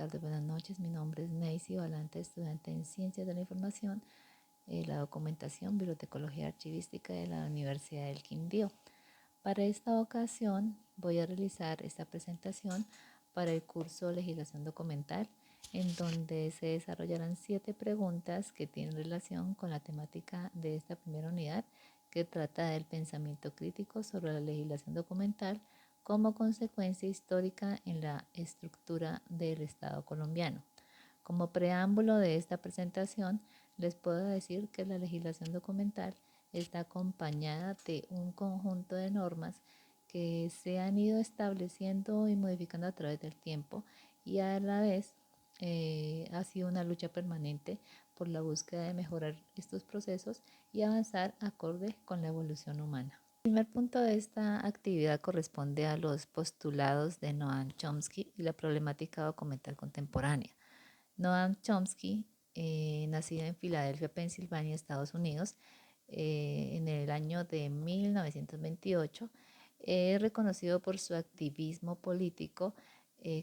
tardes, buenas noches. Mi nombre es Neisy Valante, estudiante en Ciencias de la Información, la Documentación, Bibliotecología Archivística de la Universidad del Quindío. Para esta ocasión voy a realizar esta presentación para el curso Legislación Documental, en donde se desarrollarán 7 preguntas que tienen relación con la temática de esta primera unidad, que trata del pensamiento crítico sobre la legislación documental como consecuencia histórica en la estructura del Estado colombiano. Como preámbulo de esta presentación, les puedo decir que la legislación documental está acompañada de un conjunto de normas que se han ido estableciendo y modificando a través del tiempo, y a la vez ha sido una lucha permanente por la búsqueda de mejorar estos procesos y avanzar acorde con la evolución humana. El primer punto de esta actividad corresponde a los postulados de Noam Chomsky y la problemática documental contemporánea. Noam Chomsky, nacido en Filadelfia, Pensilvania, Estados Unidos, en el año de 1928, es reconocido por su activismo político,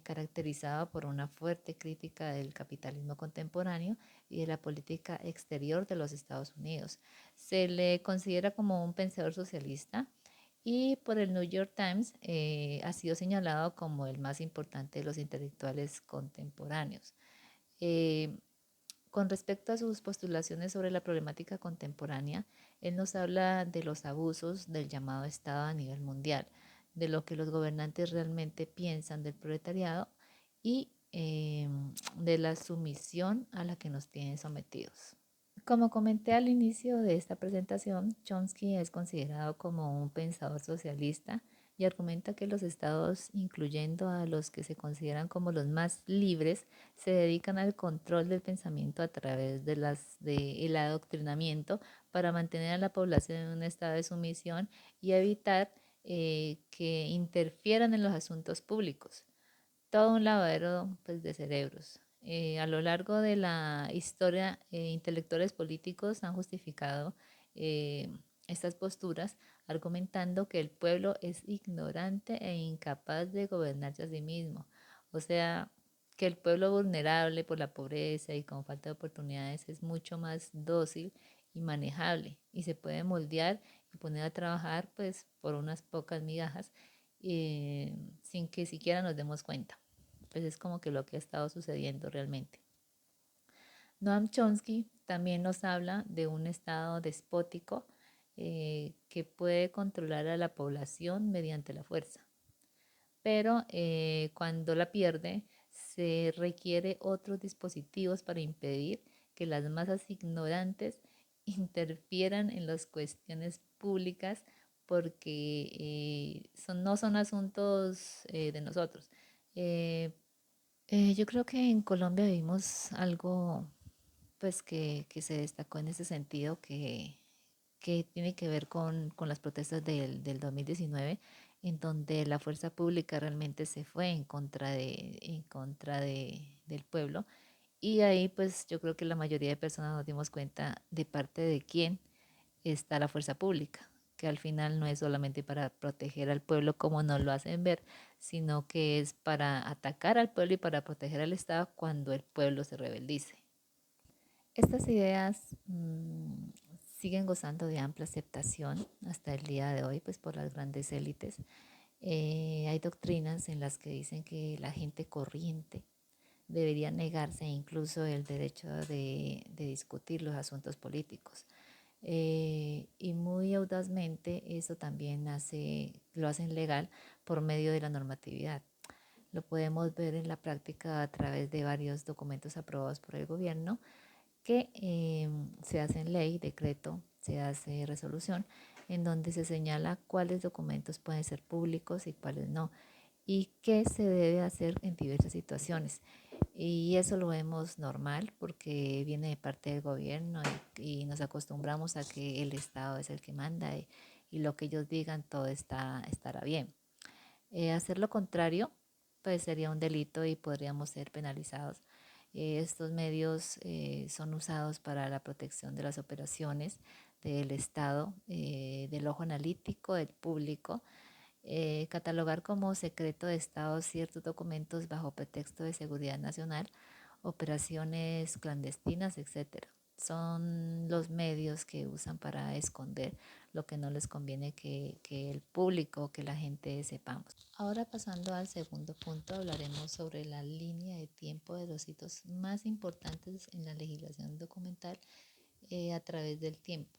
caracterizado por una fuerte crítica del capitalismo contemporáneo y de la política exterior de los Estados Unidos. Se le considera como un pensador socialista, y por el New York Times ha sido señalado como el más importante de los intelectuales contemporáneos. Eh, con respecto a sus postulaciones sobre la problemática contemporánea, él nos habla de los abusos del llamado Estado a nivel mundial, de lo que los gobernantes realmente piensan del proletariado y de la sumisión a la que nos tienen sometidos. Como comenté al inicio de esta presentación, Chomsky es considerado como un pensador socialista y argumenta que los estados, incluyendo a los que se consideran como los más libres, se dedican al control del pensamiento a través del adoctrinamiento para mantener a la población en un estado de sumisión y evitar que interfieran en los asuntos públicos. Todo un lavadero, pues, de cerebros. A lo largo de la historia, intelectuales políticos han justificado eh, estas posturas, argumentando que el pueblo es ignorante e incapaz de gobernarse a sí mismo. O sea, que el pueblo vulnerable por la pobreza y con falta de oportunidades es mucho más dócil y manejable, y se puede moldear y poner a trabajar, pues, por unas pocas migajas, sin que siquiera nos demos cuenta. Pues es como que lo que ha estado sucediendo realmente. Noam Chomsky también nos habla de un estado despótico, que puede controlar a la población mediante la fuerza, pero cuando la pierde se requiere otros dispositivos para impedir que las masas ignorantes interfieran en las cuestiones públicas, porque no son asuntos de nosotros. Eh, yo creo que en Colombia vimos algo, pues, que se destacó en ese sentido, que tiene que ver con las protestas del 2019, en donde la fuerza pública realmente se fue del pueblo. Y ahí, pues, yo creo que la mayoría de personas nos dimos cuenta de parte de quién está la fuerza pública, que al final no es solamente para proteger al pueblo como nos lo hacen ver, sino que es para atacar al pueblo y para proteger al Estado cuando el pueblo se rebeldice. Estas ideas siguen gozando de amplia aceptación hasta el día de hoy, pues, por las grandes élites. Hay doctrinas en las que dicen que la gente corriente debería negarse incluso el derecho de discutir los asuntos políticos. Y muy audazmente eso también lo hacen legal por medio de la normatividad. Lo podemos ver en la práctica a través de varios documentos aprobados por el gobierno, que se hacen ley, decreto, se hace resolución, en donde se señala cuáles documentos pueden ser públicos y cuáles no, y qué se debe hacer en diversas situaciones. Y eso lo vemos normal porque viene de parte del gobierno, y nos acostumbramos a que el Estado es el que manda, y lo que ellos digan todo estará bien. Hacer lo contrario, pues, sería un delito y podríamos ser penalizados. Estos medios son usados para la protección de las operaciones del Estado, del ojo analítico del público, Catalogar como secreto de Estado ciertos documentos bajo pretexto de seguridad nacional, operaciones clandestinas, etcétera. Son los medios que usan para esconder lo que no les conviene que el público, que la gente sepamos. Ahora pasando al segundo punto, hablaremos sobre la línea de tiempo de los hitos más importantes en la legislación documental a través del tiempo.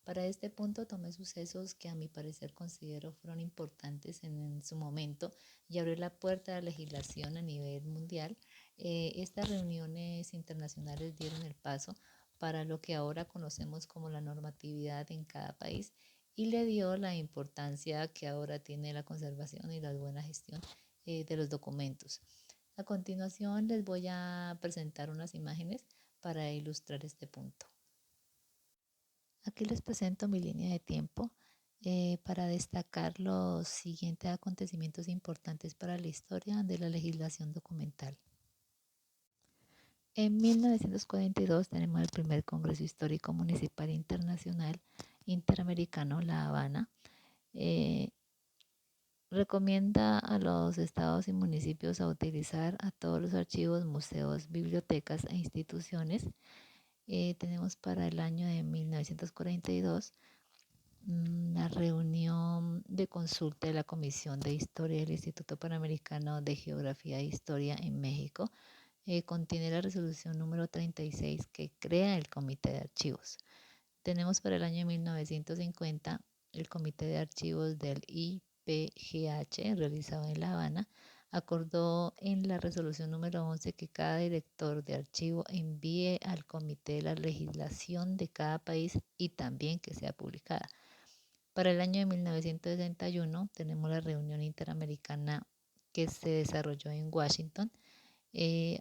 Para este punto tomé sucesos que a mi parecer considero fueron importantes en su momento y abrió la puerta a la legislación a nivel mundial. Estas reuniones internacionales dieron el paso para lo que ahora conocemos como la normatividad en cada país y le dio la importancia que ahora tiene la conservación y la buena gestión de los documentos. A continuación les voy a presentar unas imágenes para ilustrar este punto. Aquí les presento mi línea de tiempo para destacar los siguientes acontecimientos importantes para la historia de la legislación documental. En 1942 tenemos el primer Congreso Histórico Municipal Internacional Interamericano, La Habana. Recomienda a los estados y municipios a utilizar a todos los archivos, museos, bibliotecas e instituciones. Tenemos para el año de 1942 la reunión de consulta de la Comisión de Historia del Instituto Panamericano de Geografía e Historia en México. Contiene la resolución número 36 que crea el Comité de Archivos. Tenemos para el año 1950 el Comité de Archivos del IPGH realizado en La Habana. Acordó en la resolución número 11 que cada director de archivo envíe al comité la legislación de cada país y también que sea publicada. Para el año de 1961 tenemos la reunión interamericana que se desarrolló en Washington.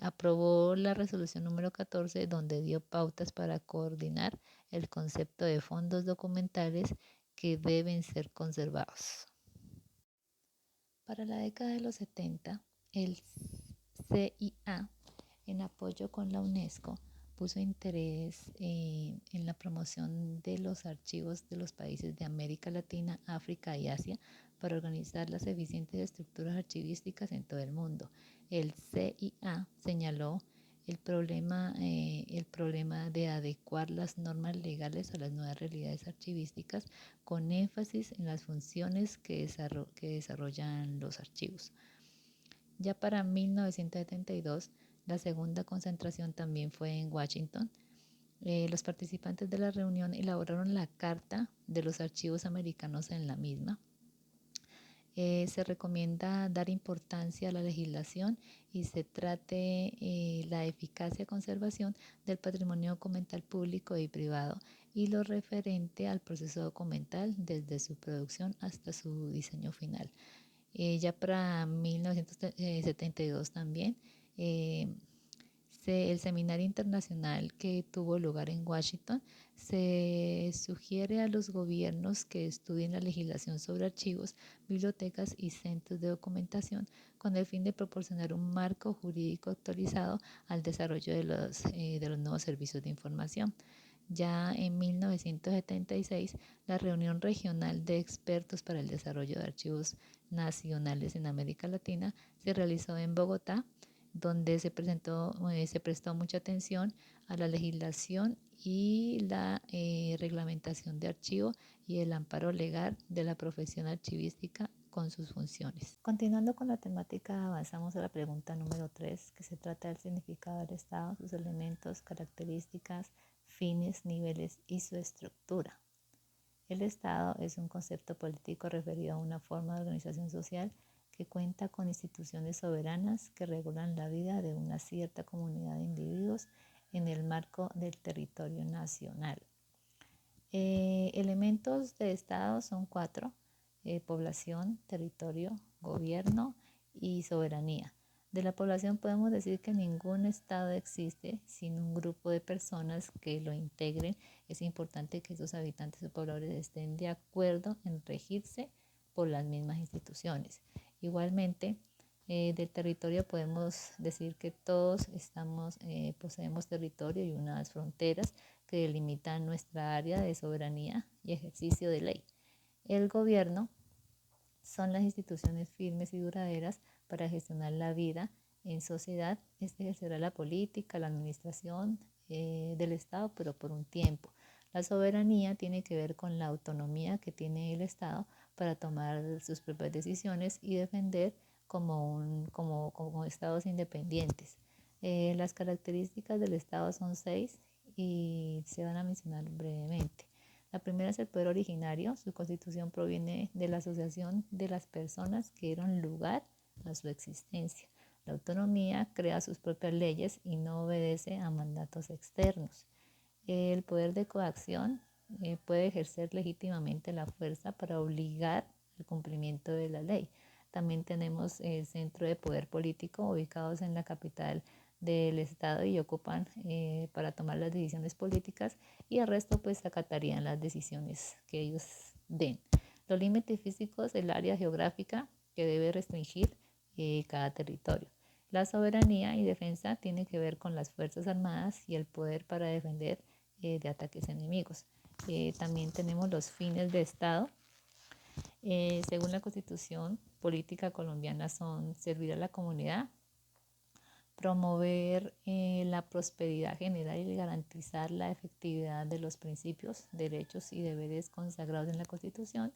Aprobó la resolución número 14 donde dio pautas para coordinar el concepto de fondos documentales que deben ser conservados. Para la década de los 70, el CIA, en apoyo con la UNESCO, puso interés en la promoción de los archivos de los países de América Latina, África y Asia para organizar las eficientes estructuras archivísticas en todo el mundo. El CIA señaló el problema de adecuar las normas legales a las nuevas realidades archivísticas con énfasis en las funciones que desarrollan los archivos. Ya para 1972, la segunda concentración también fue en Washington. Los participantes de la reunión elaboraron la Carta de los Archivos Americanos en la misma. Se recomienda dar importancia a la legislación y se trate la eficacia y conservación del patrimonio documental público y privado y lo referente al proceso documental desde su producción hasta su diseño final. Ya para 1972 también, el seminario internacional que tuvo lugar en Washington se sugiere a los gobiernos que estudien la legislación sobre archivos, bibliotecas y centros de documentación con el fin de proporcionar un marco jurídico actualizado al desarrollo de los nuevos servicios de información. Ya en 1976, la reunión regional de expertos para el desarrollo de archivos nacionales en América Latina se realizó en Bogotá, donde se prestó mucha atención a la legislación y la reglamentación de archivo y el amparo legal de la profesión archivística con sus funciones. Continuando con la temática, avanzamos a la pregunta número 3, que se trata del significado del Estado, sus elementos, características, fines, niveles y su estructura. El Estado es un concepto político referido a una forma de organización social que cuenta con instituciones soberanas que regulan la vida de una cierta comunidad de individuos en el marco del territorio nacional. Elementos de Estado son 4, población, territorio, gobierno y soberanía. De la población podemos decir que ningún Estado existe sin un grupo de personas que lo integren. Es importante que esos habitantes o pobladores estén de acuerdo en regirse por las mismas instituciones. Igualmente, del territorio podemos decir que todos poseemos territorio y unas fronteras que delimitan nuestra área de soberanía y ejercicio de ley. El gobierno son las instituciones firmes y duraderas para gestionar la vida en sociedad. Este ejercerá la política, la administración del Estado, pero por un tiempo. La soberanía tiene que ver con la autonomía que tiene el Estado para tomar sus propias decisiones y defender como estados independientes. Las características del Estado son 6 y se van a mencionar brevemente. La primera es el poder originario. Su constitución proviene de la asociación de las personas que dieron lugar a su existencia. La autonomía crea sus propias leyes y no obedece a mandatos externos. El poder de coacción puede ejercer legítimamente la fuerza para obligar el cumplimiento de la ley. También tenemos el centro de poder político ubicados en la capital del estado y ocupan para tomar las decisiones políticas, y el resto pues acatarían las decisiones que ellos den. Los límites físicos, el área geográfica que debe restringir cada territorio. La soberanía y defensa tiene que ver con las Fuerzas Armadas y el poder para defender de ataques enemigos. También tenemos los fines de Estado. Según la Constitución política colombiana son servir a la comunidad, promover la prosperidad general y garantizar la efectividad de los principios, derechos y deberes consagrados en la Constitución.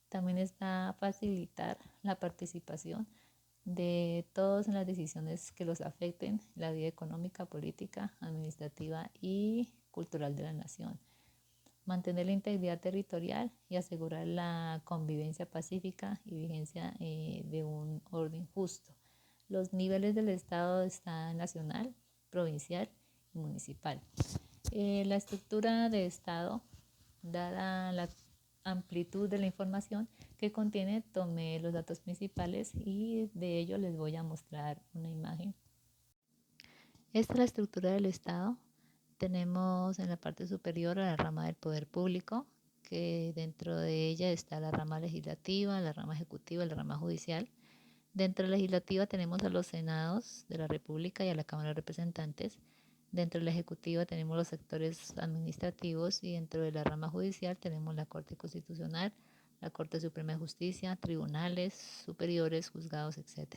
También está facilitar la participación de todos en las decisiones que los afecten la vida económica, política, administrativa y cultural de la nación. Mantener la integridad territorial y asegurar la convivencia pacífica y vigencia de un orden justo. Los niveles del Estado están nacional, provincial y municipal. La estructura de Estado, dada la amplitud de la información que contiene, tomé los datos principales y de ello les voy a mostrar una imagen. Esta es la estructura del Estado. Tenemos en la parte superior a la rama del poder público, que dentro de ella está la rama legislativa, la rama ejecutiva y la rama judicial. Dentro de la legislativa tenemos a los senados de la República y a la Cámara de Representantes. Dentro de la ejecutiva tenemos los sectores administrativos y dentro de la rama judicial tenemos la Corte Constitucional, la Corte Suprema de Justicia, tribunales superiores, juzgados, etc.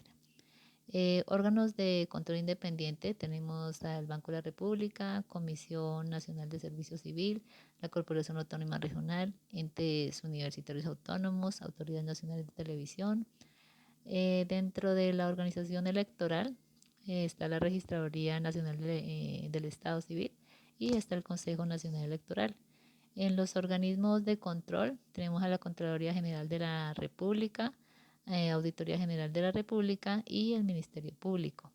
Órganos de control independiente tenemos al Banco de la República, Comisión Nacional de Servicio Civil, la Corporación Autónoma Regional, entes universitarios autónomos, autoridades nacionales de televisión. Dentro de la organización electoral está la Registraduría Nacional del Estado Civil y está el Consejo Nacional Electoral. En los organismos de control tenemos a la Contraloría General de la República, Auditoría General de la República y el Ministerio Público.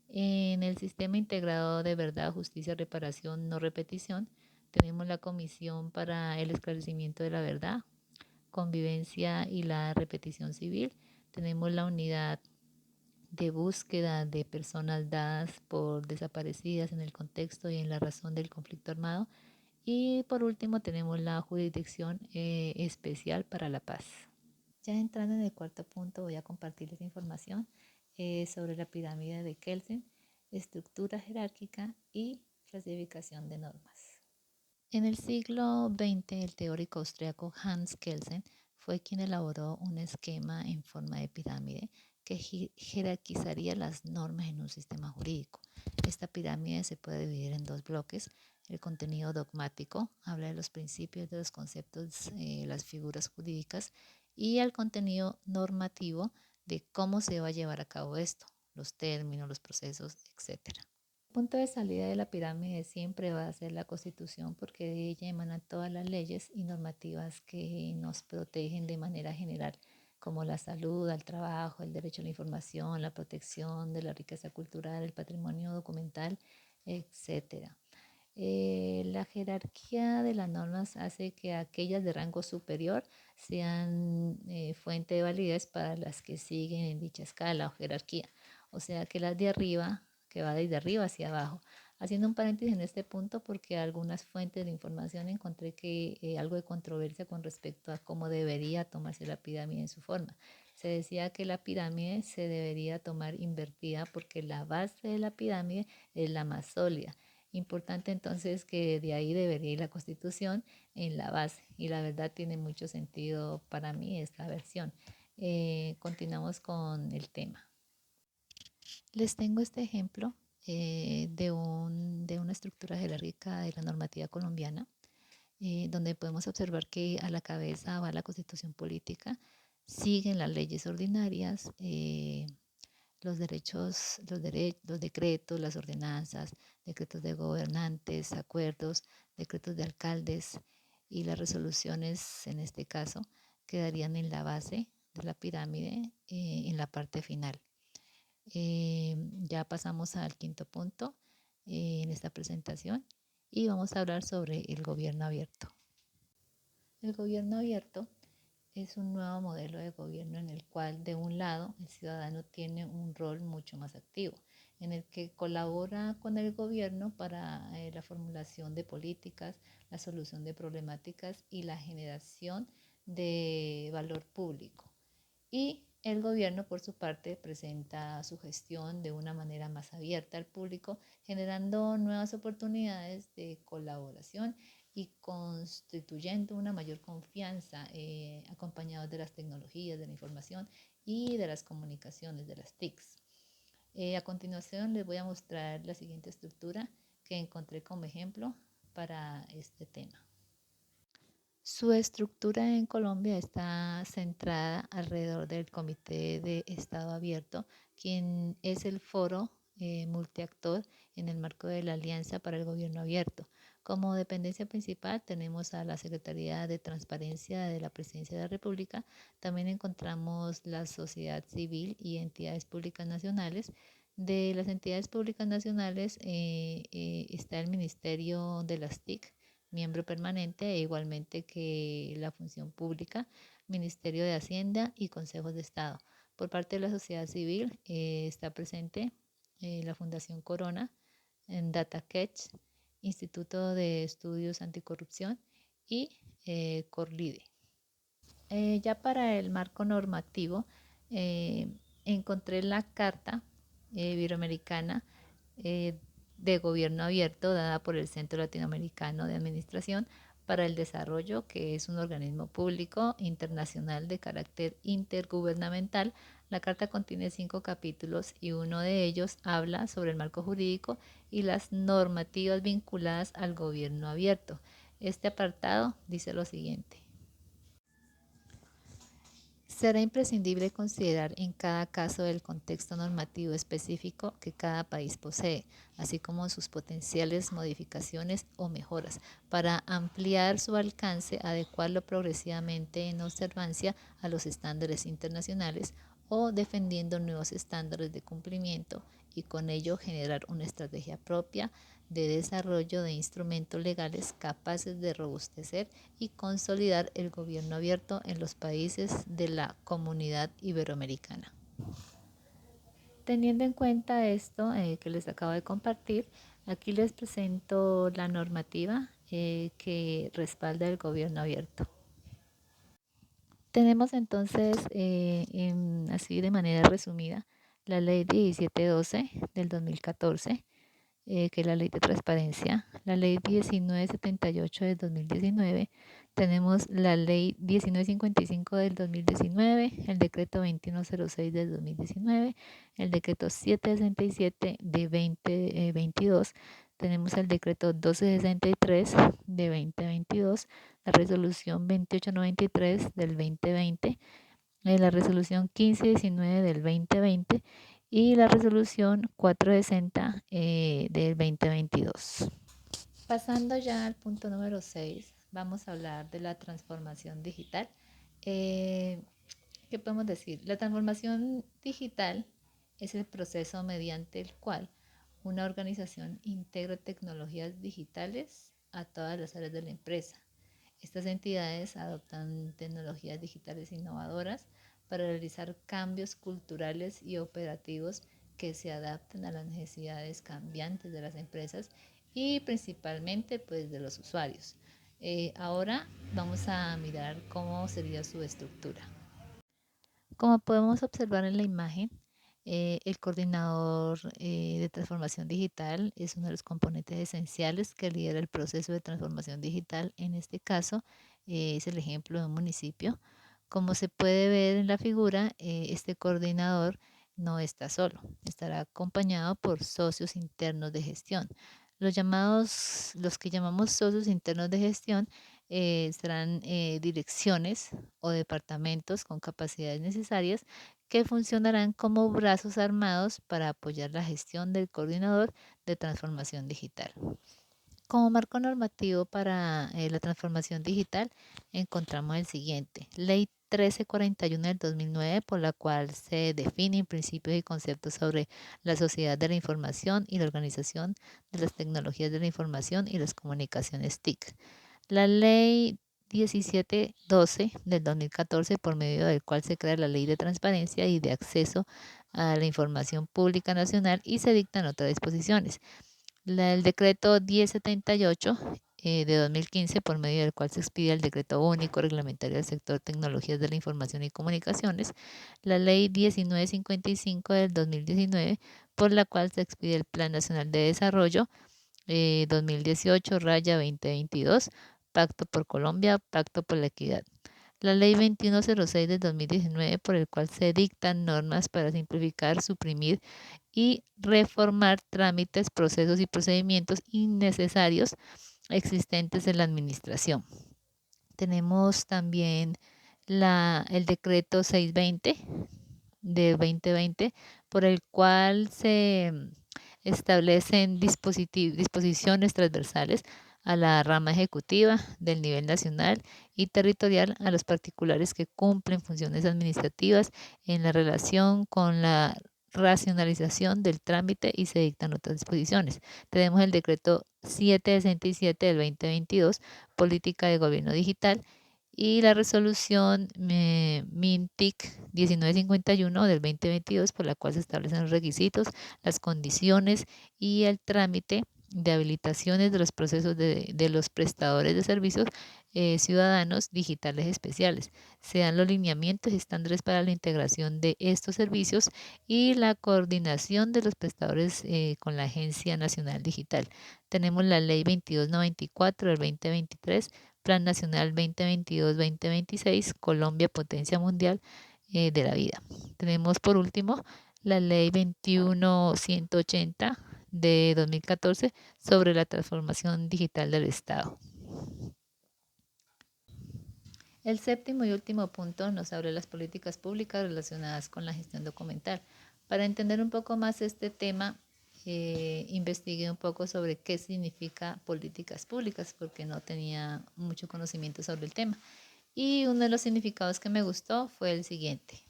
En el Sistema Integrado de Verdad, Justicia, Reparación, No Repetición, tenemos la Comisión para el Esclarecimiento de la Verdad, Convivencia y la Repetición Civil. Tenemos la Unidad de Búsqueda de Personas dadas por desaparecidas en el contexto y en la razón del conflicto armado. Y por último tenemos la Jurisdicción Especial para la Paz. Ya entrando en el cuarto punto, voy a compartirles información sobre la pirámide de Kelsen, estructura jerárquica y clasificación de normas. En el siglo XX, el teórico austriaco Hans Kelsen fue quien elaboró un esquema en forma de pirámide que jerarquizaría las normas en un sistema jurídico. Esta pirámide se puede dividir en dos bloques. El contenido dogmático habla de los principios, de los conceptos, las figuras jurídicas, y el contenido normativo de cómo se va a llevar a cabo esto, los términos, los procesos, etc. El punto de salida de la pirámide siempre va a ser la Constitución, porque de ella emanan todas las leyes y normativas que nos protegen de manera general, como la salud, el trabajo, el derecho a la información, la protección de la riqueza cultural, el patrimonio documental, etc. La jerarquía de las normas hace que aquellas de rango superior sean fuente de validez para las que siguen en dicha escala o jerarquía. O sea que las de arriba, que va desde arriba hacia abajo. Haciendo un paréntesis en este punto, porque algunas fuentes de información encontré que algo de controversia con respecto a cómo debería tomarse la pirámide en su forma. Se decía que la pirámide se debería tomar invertida porque la base de la pirámide es la más sólida. Importante entonces que de ahí debería ir la Constitución en la base, y la verdad tiene mucho sentido para mí esta versión. Continuamos con el tema. Les tengo este ejemplo de una estructura jerárquica de la normativa colombiana, donde podemos observar que a la cabeza va la Constitución política, siguen las leyes ordinarias, los derechos, los decretos, las ordenanzas, decretos de gobernantes, acuerdos, decretos de alcaldes y las resoluciones, en este caso, quedarían en la base de la pirámide, en la parte final. Ya pasamos al quinto punto en esta presentación y vamos a hablar sobre el gobierno abierto. El gobierno abierto es un nuevo modelo de gobierno en el cual, de un lado, el ciudadano tiene un rol mucho más activo, en el que colabora con el gobierno para la formulación de políticas, la solución de problemáticas y la generación de valor público. Y el gobierno, por su parte, presenta su gestión de una manera más abierta al público, generando nuevas oportunidades de colaboración y constituyendo una mayor confianza, acompañados de las tecnologías, de la información y de las comunicaciones, de las TICs. A continuación les voy a mostrar la siguiente estructura que encontré como ejemplo para este tema. Su estructura en Colombia está centrada alrededor del Comité de Estado Abierto, quien es el foro multiactor en el marco de la Alianza para el Gobierno Abierto. Como dependencia principal tenemos a la Secretaría de Transparencia de la Presidencia de la República. También encontramos la sociedad civil y entidades públicas nacionales. De las entidades públicas nacionales está el Ministerio de las TIC, miembro permanente, e igualmente que la función pública, Ministerio de Hacienda y Consejos de Estado. Por parte de la sociedad civil está presente la Fundación Corona, en DataCatch, Instituto de Estudios Anticorrupción y Corlide. Ya para el marco normativo, encontré la Carta Iberoamericana de Gobierno Abierto dada por el Centro Latinoamericano de Administración para el Desarrollo, que es un organismo público internacional de carácter intergubernamental. La carta contiene 5 capítulos y uno de ellos habla sobre el marco jurídico y las normativas vinculadas al gobierno abierto. Este apartado dice lo siguiente. Será imprescindible considerar en cada caso el contexto normativo específico que cada país posee, así como sus potenciales modificaciones o mejoras, para ampliar su alcance, adecuarlo progresivamente en observancia a los estándares internacionales o defendiendo nuevos estándares de cumplimiento y con ello generar una estrategia propia de desarrollo de instrumentos legales capaces de robustecer y consolidar el gobierno abierto en los países de la Comunidad Iberoamericana. Teniendo en cuenta esto que les acabo de compartir, aquí les presento la normativa que respalda el gobierno abierto. Tenemos entonces, así de manera resumida, la ley 1712 del 2014, que es la ley de transparencia, la ley 1978 del 2019, tenemos la ley 1955 del 2019, el decreto 2106 del 2019, el decreto 767 de 2022, tenemos el decreto 1263 de 2022, la resolución 2893 del 2020, la resolución 1519 del 2020 y la resolución 460 del 2022. Pasando ya al punto número 6, vamos a hablar de la transformación digital. ¿Qué podemos decir? La transformación digital es el proceso mediante el cual una organización integra tecnologías digitales a todas las áreas de la empresa. Estas entidades adoptan tecnologías digitales innovadoras para realizar cambios culturales y operativos que se adapten a las necesidades cambiantes de las empresas y principalmente pues de los usuarios. Ahora vamos a mirar cómo sería su estructura. Como podemos observar en la imagen, el coordinador de transformación digital es uno de los componentes esenciales que lidera el proceso de transformación digital. En este caso, es el ejemplo de un municipio Como se puede ver en la figura, este coordinador no está solo, estará acompañado por socios internos de gestión. Los que llamamos socios internos de gestión, serán direcciones o departamentos con capacidades necesarias que funcionarán como brazos armados para apoyar la gestión del coordinador de transformación digital. Como marco normativo para la transformación digital, encontramos el siguiente: Ley 1341 del 2009, por la cual se definen principios y conceptos sobre la sociedad de la información y la organización de las tecnologías de la información y las comunicaciones TIC. La Ley 1712 del 2014, por medio del cual se crea la Ley de Transparencia y de Acceso a la Información Pública Nacional y se dictan otras disposiciones. El decreto 1078 de 2015, por medio del cual se expide el decreto único reglamentario del sector tecnologías de la información y comunicaciones. La ley 1955 del 2019, por la cual se expide el Plan Nacional de Desarrollo 2018-2022, Pacto por Colombia, Pacto por la Equidad. La ley 2106 del 2019, por el cual se dictan normas para simplificar, suprimir y reformar trámites, procesos y procedimientos innecesarios existentes en la administración. Tenemos también el decreto 620 de 2020, por el cual se establecen disposiciones transversales a la rama ejecutiva del nivel nacional y territorial, a los particulares que cumplen funciones administrativas en la relación con la racionalización del trámite, y se dictan otras disposiciones. Tenemos el decreto 767 del 2022, política de gobierno digital, y la resolución MINTIC 1951 del 2022, por la cual se establecen los requisitos, las condiciones y el trámite de habilitaciones de los procesos de los prestadores de servicios ciudadanos digitales especiales. Se dan los lineamientos y estándares para la integración de estos servicios y la coordinación de los prestadores con la Agencia Nacional Digital. Tenemos la Ley 2294 del 2023, Plan Nacional 2022-2026, Colombia, potencia mundial de la vida. Tenemos por último la Ley 21180 de 2014 sobre la transformación digital del Estado. El séptimo y último punto nos habla de las políticas públicas relacionadas con la gestión documental. Para entender un poco más este tema, investigué un poco sobre qué significa políticas públicas, porque no tenía mucho conocimiento sobre el tema. Y uno de los significados que me gustó fue el siguiente: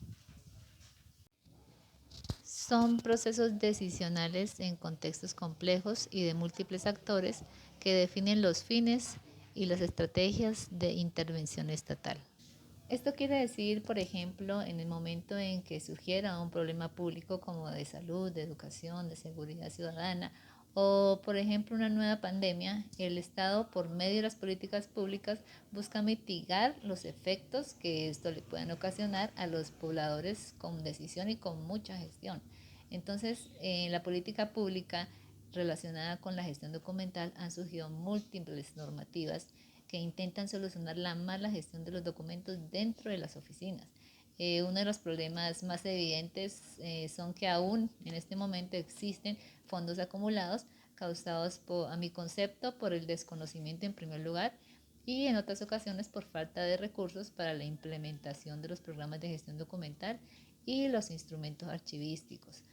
son procesos decisionales en contextos complejos y de múltiples actores que definen los fines y las estrategias de intervención estatal. Esto quiere decir, por ejemplo, en el momento en que surgiera un problema público como de salud, de educación, de seguridad ciudadana, o por ejemplo una nueva pandemia, el Estado, por medio de las políticas públicas, busca mitigar los efectos que esto le puedan ocasionar a los pobladores con decisión y con mucha gestión. Entonces, en la política pública relacionada con la gestión documental han surgido múltiples normativas que intentan solucionar la mala gestión de los documentos dentro de las oficinas. Uno de los problemas más evidentes son que aún en este momento existen fondos acumulados causados, a mi concepto, por el desconocimiento en primer lugar, y en otras ocasiones por falta de recursos para la implementación de los programas de gestión documental y los instrumentos archivísticos.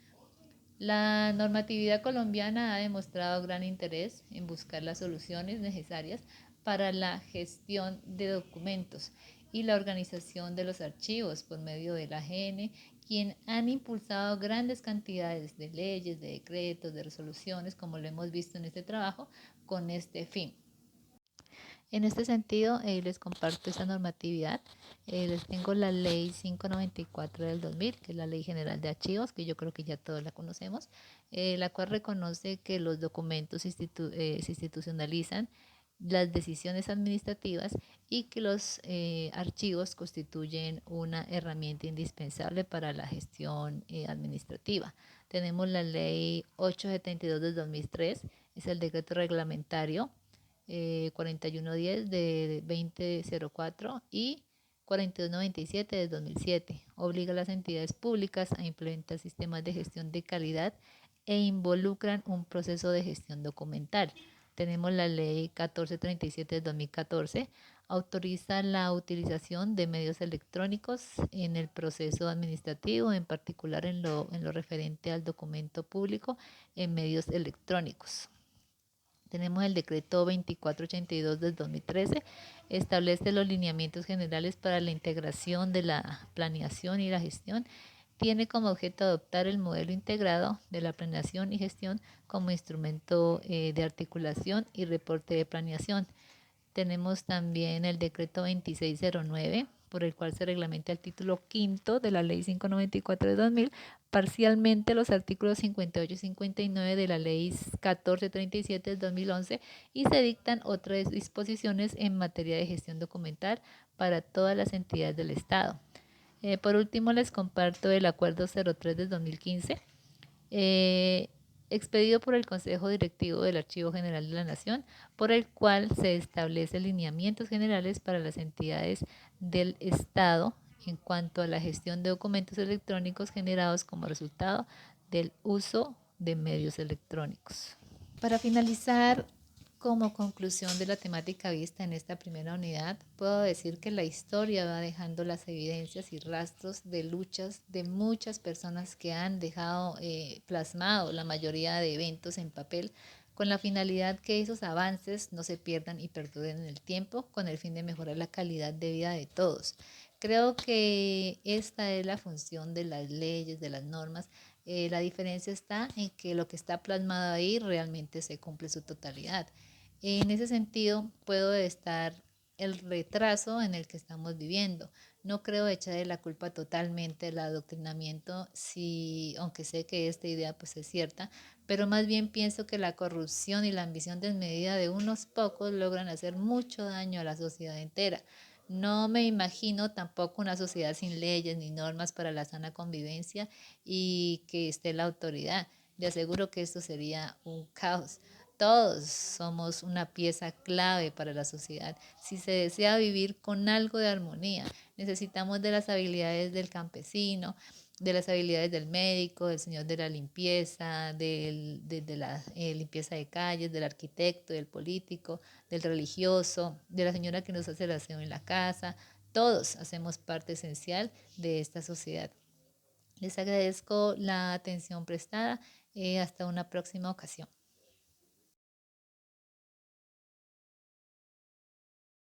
La normatividad colombiana ha demostrado gran interés en buscar las soluciones necesarias para la gestión de documentos y la organización de los archivos por medio de la AGN, quien han impulsado grandes cantidades de leyes, de decretos, de resoluciones, como lo hemos visto en este trabajo, con este fin. En este sentido, les comparto esta normatividad. Les tengo la ley 594 del 2000, que es la Ley General de Archivos, que yo creo que ya todos la conocemos, la cual reconoce que los documentos se institucionalizan las decisiones administrativas y que los archivos constituyen una herramienta indispensable para la gestión administrativa. Tenemos la ley 872 del 2003, es el decreto reglamentario 4110 de 2004, y 4297 de 2007. Obliga a las entidades públicas a implementar sistemas de gestión de calidad e involucran un proceso de gestión documental. Tenemos la ley 1437 de 2014, autoriza la utilización de medios electrónicos en el proceso administrativo, en particular en lo referente al documento público en medios electrónicos. Tenemos el decreto 2482 del 2013, establece los lineamientos generales para la integración de la planeación y la gestión. Tiene como objeto adoptar el modelo integrado de la planeación y gestión como instrumento de articulación y reporte de planeación. Tenemos también el decreto 2609, por el cual se reglamenta el título quinto de la ley 594 de 2000, parcialmente los artículos 58 y 59 de la ley 1437 de 2011 y se dictan otras disposiciones en materia de gestión documental para todas las entidades del Estado. Por último, les comparto el acuerdo 03 de 2015. Expedido por el Consejo Directivo del Archivo General de la Nación, por el cual se establecen lineamientos generales para las entidades del Estado en cuanto a la gestión de documentos electrónicos generados como resultado del uso de medios electrónicos. Para finalizar, como conclusión de la temática vista en esta primera unidad, puedo decir que la historia va dejando las evidencias y rastros de luchas de muchas personas que han dejado plasmado la mayoría de eventos en papel con la finalidad que esos avances no se pierdan y perduren en el tiempo con el fin de mejorar la calidad de vida de todos. Creo que esta es la función de las leyes, de las normas. La diferencia está en que lo que está plasmado ahí realmente se cumple su totalidad. En ese sentido, puedo estar el retraso en el que estamos viviendo. No creo echarle la culpa totalmente del adoctrinamiento, aunque sé que esta idea pues es cierta, pero más bien pienso que la corrupción y la ambición desmedida de unos pocos logran hacer mucho daño a la sociedad entera. No me imagino tampoco una sociedad sin leyes ni normas para la sana convivencia y que esté la autoridad. Le aseguro que esto sería un caos. Todos somos una pieza clave para la sociedad. Si se desea vivir con algo de armonía, necesitamos de las habilidades del campesino, de las habilidades del médico, del señor de la limpieza, de la limpieza de calles, del arquitecto, del político, del religioso, de la señora que nos hace el aseo en la casa. Todos hacemos parte esencial de esta sociedad. Les agradezco la atención prestada. Hasta una próxima ocasión.